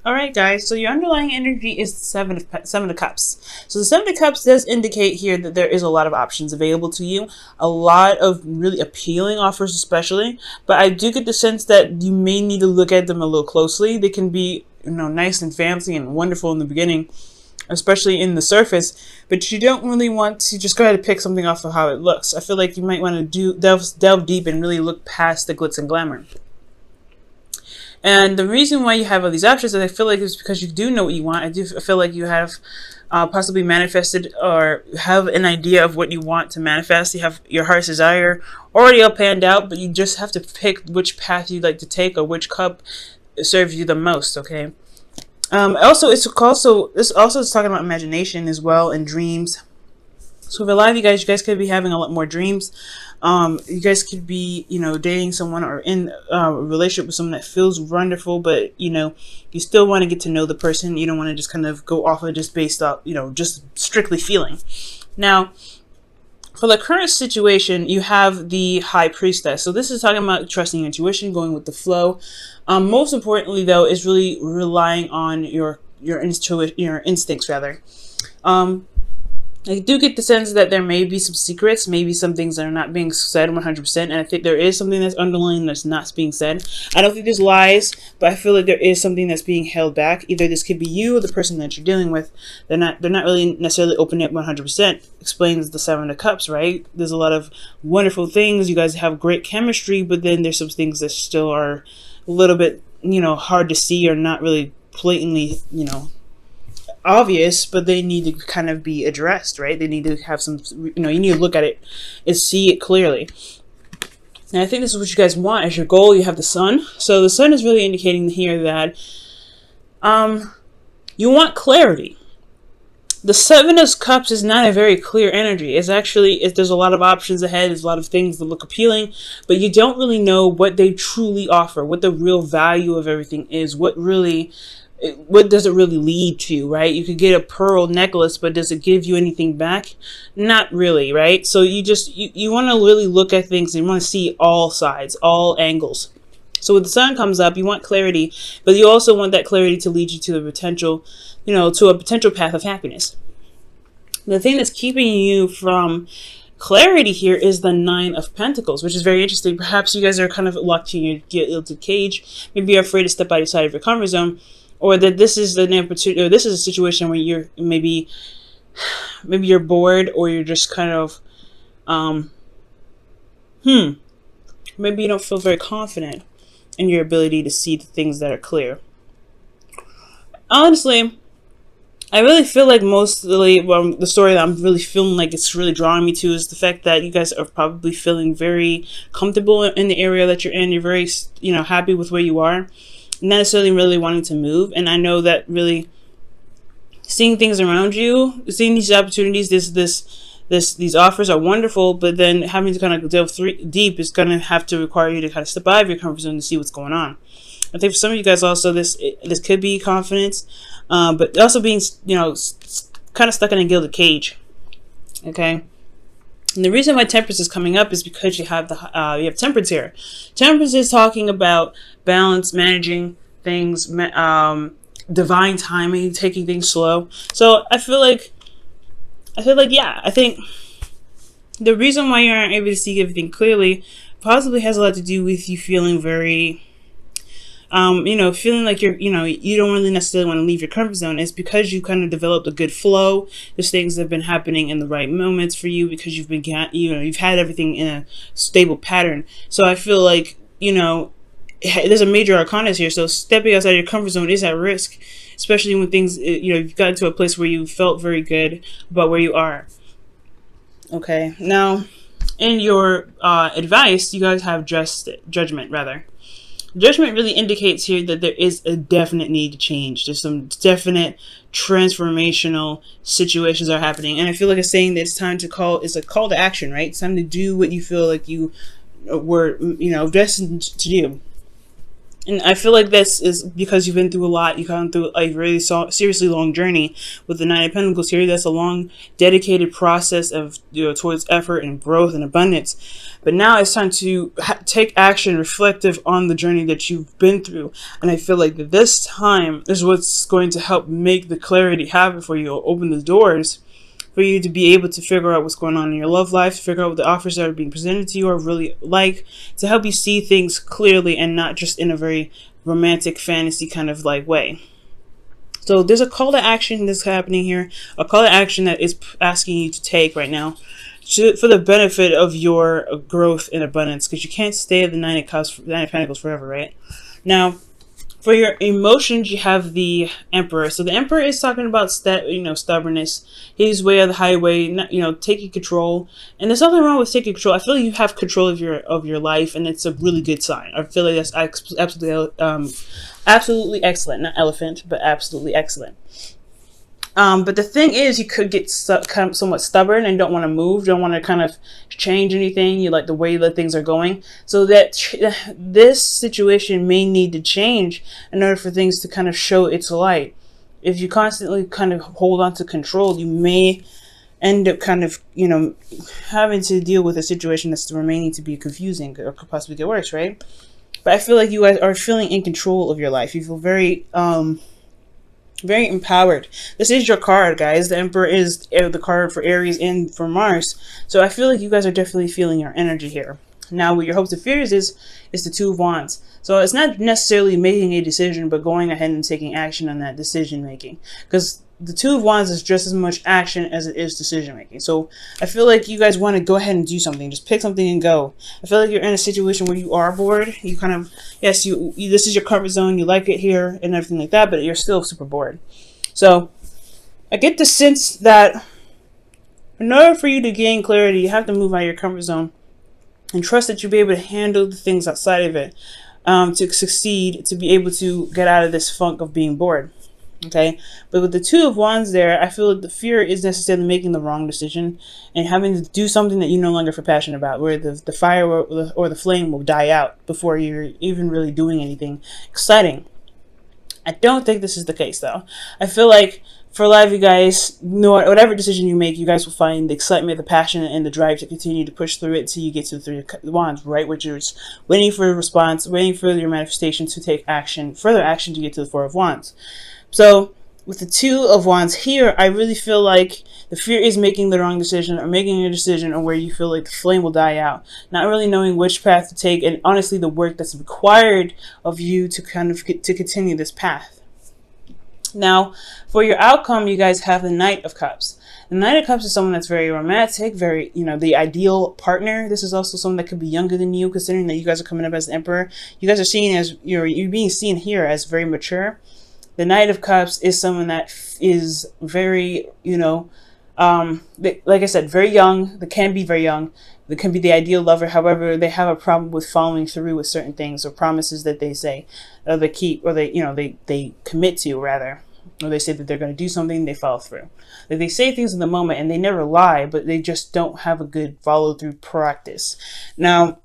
All right, guys. So your underlying energy is the seven of cups. So the seven of cups does indicate here that there is a lot of options available to you, a lot of really appealing offers, especially. But I do get the sense that you may need to look at them a little closely. They can be, nice and fancy and wonderful in the beginning, especially in the surface. But you don't really want to just go ahead and pick something off of how it looks. I feel like you might want to delve deep and really look past the glitz and glamour. And the reason why you have all these options, I feel like, is because you do know what you want. I feel like you have possibly manifested or have an idea of what you want to manifest. You have your heart's desire already all planned out, but you just have to pick which path you'd like to take or which cup serves you the most. Okay. This also is talking about imagination as well and dreams. So for a lot of you guys could be having a lot more dreams. You guys could be, dating someone or in a relationship with someone that feels wonderful, but, you still want to get to know the person. You don't want to just kind of go off of just based off, just strictly feeling. Now, for the current situation, you have the High Priestess. So this is talking about trusting your intuition, going with the flow. Most importantly, though, is really relying on your instincts, rather. I do get the sense that there may be some secrets, maybe some things that are not being said 100%, and I think there is something that's underlying that's not being said. I don't think there's lies, but I feel like there is something that's being held back. Either this could be you or the person that you're dealing with. They're not really necessarily opening up 100%. Explains the Seven of Cups, right? There's a lot of wonderful things. You guys have great chemistry, but then there's some things that still are a little bit, hard to see or not really blatantly, obvious, but they need to kind of be addressed, right? They need to have some, you need to look at it and see it clearly. And I think this is what you guys want as your goal. You have the Sun. So the Sun is really indicating here that you want clarity. The Seven of Cups is not a very clear energy. It's actually, there's a lot of options ahead. There's a lot of things that look appealing, but you don't really know what they truly offer, what the real value of everything is, what does it really lead to, right? You could get a pearl necklace, but does it give you anything back? Not really, right? So you want to really look at things and you want to see all sides, all angles. So when the Sun comes up, you want clarity, but you also want that clarity to lead you to the potential, to a potential path of happiness. The thing that's keeping you from clarity here is the Nine of Pentacles, which is very interesting. Perhaps you guys are kind of locked in your gilded cage. Maybe you're afraid to step outside of your comfort zone. Or that this is this is a situation where you're maybe you're bored, or you're just kind of maybe you don't feel very confident in your ability to see the things that are clear. Honestly, I really feel like the story that I'm really feeling like it's really drawing me to is the fact that you guys are probably feeling very comfortable in the area that you're in. You're very happy with where you are. Not necessarily really wanting to move. And I know that really seeing things around you, seeing these opportunities, these offers are wonderful, but then having to kind of delve deep is going to have to require you to kind of step out of your comfort zone to see what's going on. I think for some of you guys also, this could be confidence, but also being, kind of stuck in a gilded cage. Okay. And the reason why Temperance is coming up is because you have Temperance here. Temperance is talking about balance, managing things, divine timing, taking things slow. So I think the reason why you aren't able to see everything clearly possibly has a lot to do with you feeling very feeling like you don't really necessarily want to leave your comfort zone. Is because you kind of developed a good flow. There's things that have been happening in the right moments for you because you've had everything in a stable pattern. So I feel like, there's a major arcana here. So stepping outside your comfort zone is at risk, especially when things, you've gotten to a place where you felt very good about where you are. Okay. Now, in your advice, you guys have judgment, rather. Judgment really indicates here that there is a definite need to change. There's some definite transformational situations are happening. And I feel like it's saying that it's a call to action, right? It's time to do what you feel like you were, destined to do. And I feel like this is because you've been through a lot. You've gone through a really seriously long journey with the Nine of Pentacles here. That's a long, dedicated process of, you know, towards effort and growth and abundance. But now it's time to take action reflective on the journey that you've been through. And I feel like this time is what's going to help make the clarity happen for you, or open the doors for you to be able to figure out what's going on in your love life, figure out what the offers that are being presented to you are really like, to help you see things clearly and not just in a very romantic fantasy kind of like way. So there's a call to action that's happening here, a call to action that is asking you to take right now for the benefit of your growth and abundance, because you can't stay at the Nine of Cups, Nine of Pentacles forever, right? Now, for your emotions, you have the Emperor. So the Emperor is talking about stubbornness. His way of the highway, taking control. And there's nothing wrong with taking control. I feel like you have control of your life, and it's a really good sign. I feel like that's absolutely excellent. Not elephant, but absolutely excellent. But the thing is, you could get somewhat stubborn and don't want to move, don't want to kind of change anything. You like the way that things are going. So that this situation may need to change in order for things to kind of show its light. If you constantly kind of hold on to control, you may end up kind of, having to deal with a situation that's remaining to be confusing or could possibly get worse, right? But I feel like you guys are feeling in control of your life. You feel very empowered. This is your card, guys. The Emperor is the card for Aries and for Mars. So I feel like you guys are definitely feeling your energy here. Now, what your hopes and fears is the Two of Wands. So it's not necessarily making a decision, but going ahead and taking action on that decision making. Because the Two of Wands is just as much action as it is decision making. So I feel like you guys want to go ahead and do something. Just pick something and go. I feel like you're in a situation where you are bored. You kind of, yes, you this is your comfort zone. You like it here and everything like that, but you're still super bored. So I get the sense that in order for you to gain clarity, you have to move out of your comfort zone and trust that you'll be able to handle the things outside of it to succeed, to be able to get out of this funk of being bored. Okay, but with the Two of Wands there, I feel like the fear is necessarily making the wrong decision and having to do something that you no longer feel passionate about, where the fire or the flame will die out before you're even really doing anything exciting. I don't think this is the case, though. I feel like for a lot of you guys, whatever decision you make, you guys will find the excitement, the passion, and the drive to continue to push through it until you get to the Three of Wands, right? Which is waiting for a response, waiting for your manifestation to take action, further action to get to the Four of Wands. So with the Two of Wands here, I really feel like the fear is making the wrong decision, or making a decision on where you feel like the flame will die out, not really knowing which path to take, and honestly the work that's required of you to kind of to continue this path. Now, for your outcome, you guys have the Knight of Cups. The Knight of Cups is someone that's very romantic, very, the ideal partner. This is also someone that could be younger than you, considering that you guys are coming up as the Emperor. You guys are seen as, you're being seen here as very mature. The Knight of Cups is someone that is very, like I said, very young. They can be very young. They can be the ideal lover. However, they have a problem with following through with certain things or promises that they say, or they keep, or they commit to, rather. Or they say that they're going to do something, they follow through. Like they say things in the moment and they never lie, but they just don't have a good follow through practice. Now,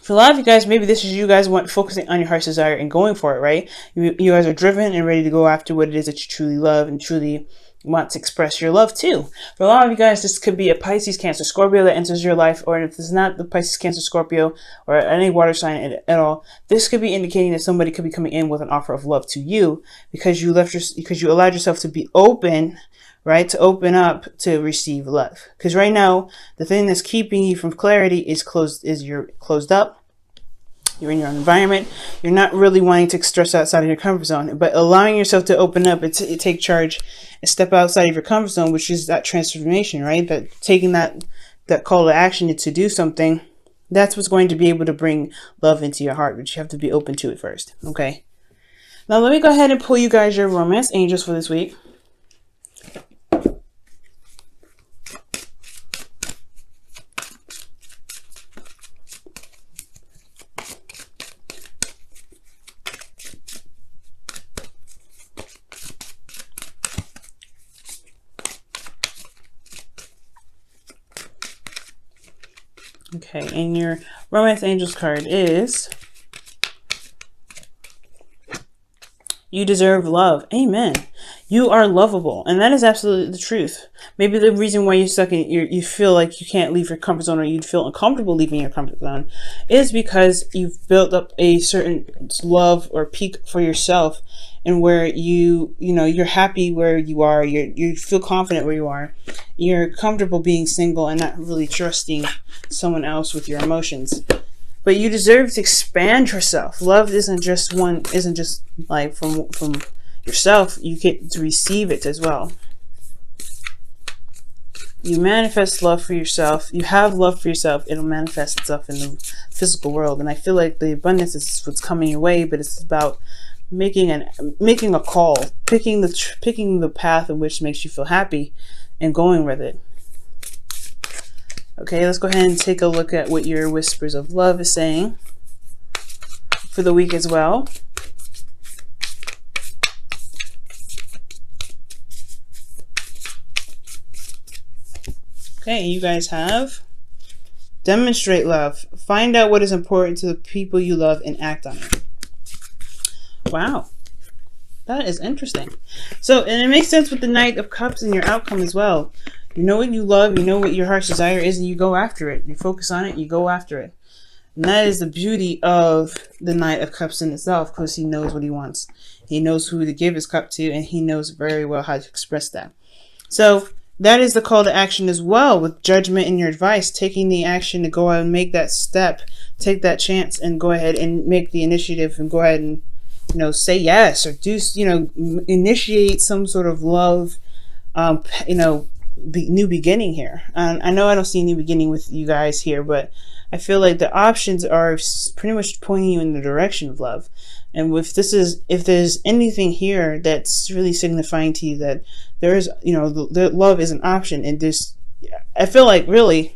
for a lot of you guys, maybe this is you guys focusing on your heart's desire and going for it, right? You guys are driven and ready to go after what it is that you truly love and truly want to express your love to. For a lot of you guys, this could be a Pisces, Cancer, Scorpio that enters your life, or if it's not the Pisces, Cancer, Scorpio, or any water sign at all, this could be indicating that somebody could be coming in with an offer of love to you because you allowed yourself to be open, right? To open up to receive love. Because right now, the thing that's keeping you from clarity is you're closed up. You're in your own environment. You're not really wanting to stress outside of your comfort zone, but allowing yourself to open up and take charge and step outside of your comfort zone, which is that transformation, right? That taking that call to action to do something, that's what's going to be able to bring love into your heart, but you have to be open to it first, okay? Now let me go ahead and pull you guys your romance angels for this week. Okay, and your Romance Angels card is You deserve love. Amen. You are lovable. And that is absolutely the truth. Maybe the reason why you're stuck in you feel like you can't leave your comfort zone, or you feel uncomfortable leaving your comfort zone, is because you've built up a certain love or peak for yourself, and where you're happy where you are, you feel confident where you are. You're comfortable being single and not really trusting someone else with your emotions. But you deserve to expand yourself. Love isn't just like from yourself. You get to receive it as well. You manifest love for yourself. You have love for yourself. It'll manifest itself in the physical world. And I feel like the abundance is what's coming your way, but it's about making a call, picking the path in which makes you feel happy, and going with it. Okay, let's go ahead and take a look at what your whispers of love is saying for the week as well. Okay, you guys have demonstrate love. Find out what is important to the people you love and act on it. Wow. That is interesting. So, and it makes sense with the Knight of Cups and your outcome as well. You know what you love, you know what your heart's desire is, and you go after it. You focus on it, you go after it. And that is the beauty of the Knight of Cups in itself, because he knows what he wants. He knows who to give his cup to, and he knows very well how to express that. So that is the call to action as well, with judgment in your advice, taking the action to go out and make that step, take that chance, and go ahead and make the initiative, and go ahead and say yes, or do initiate some sort of love, new beginning here. I know I don't see a new beginning with you guys here, but I feel like the options are pretty much pointing you in the direction of love. And if there's anything here that's really signifying to you that there is, the love is an option, and this, I feel like really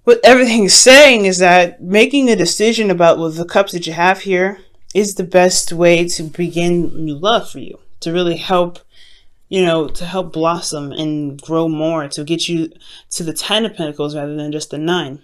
what everything's saying is that making a decision about the cups that you have here is the best way to begin new love for you, to really help to help blossom and grow more, to get you to the 10 of Pentacles rather than just the 9.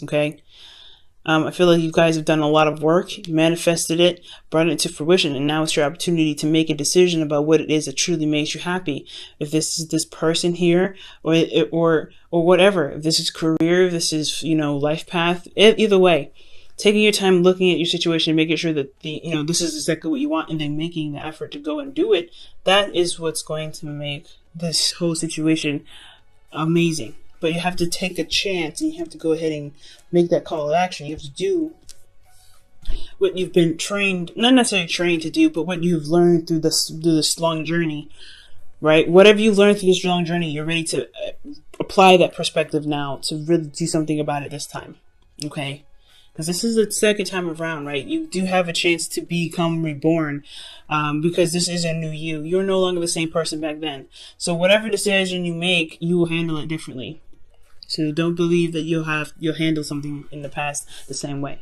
Okay. I feel like you guys have done a lot of work, you manifested it, brought it to fruition, and now it's your opportunity to make a decision about what it is that truly makes you happy. If this is this person here, or whatever, if this is career, if this is life path, either way, taking your time, looking at your situation, making sure that this is exactly what you want, and then making the effort to go and do it. That is what's going to make this whole situation amazing. But you have to take a chance, and you have to go ahead and make that call to action. You have to do what you've been trained, not necessarily trained to do, but what you've learned through this long journey, right? Whatever you've learned through this long journey, you're ready to apply that perspective now to really do something about it this time, okay? Because this is the second time around, right? You do have a chance to become reborn, because this is a new you. You're no longer the same person back then. So whatever decision you make, you will handle it differently. So don't believe that you'll handle something in the past the same way.